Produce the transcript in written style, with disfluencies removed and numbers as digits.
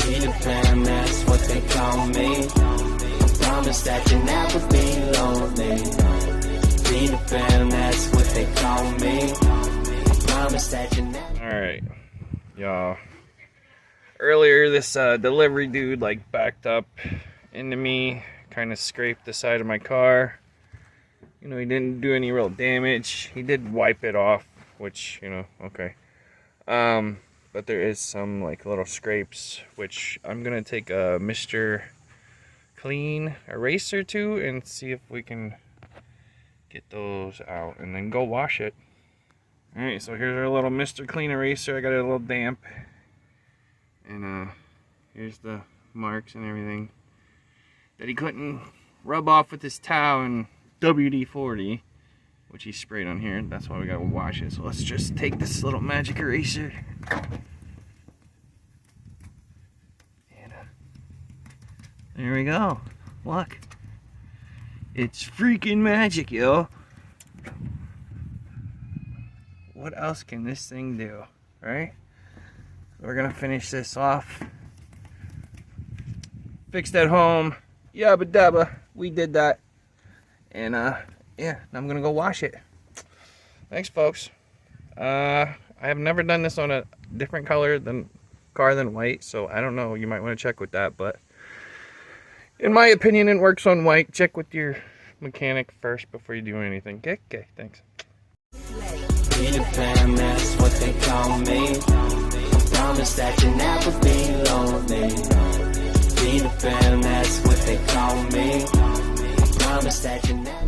Peter Pan, that's what they call me. I promise that you'll never be lonely. Peter Pan, that's what they call me. I promise that you never. Alright, y'all. Earlier, this delivery dude like backed up into me, kind of scraped the side of my car. You know, he didn't do any real damage. He did wipe it off, which, you know, okay. But there is some like little scrapes, which I'm gonna take a Mr. Clean eraser to and see if we can get those out and then go wash it. Alright, so here's our little Mr. Clean eraser. I got it a little damp. And here's the marks and everything that he couldn't rub off with his towel and WD-40, which he sprayed on here. That's why we gotta wash it. So let's just take this little magic eraser. And there we go. Look. It's freaking magic, yo. What else can this thing do, right? We're gonna finish this off. Fixed at home. Yabba dabba. We did that. And yeah, I'm gonna go wash it. Thanks, folks. I have never done this on a different color than white, so I don't know. You might want to check with that, but in my opinion, it works on white. Check with your mechanic first before you do anything. Okay, thanks. Peter Pan, that's what they call me. I promise that you'll never be lonely. Peter Pan, that's what they call me. I promise that you never.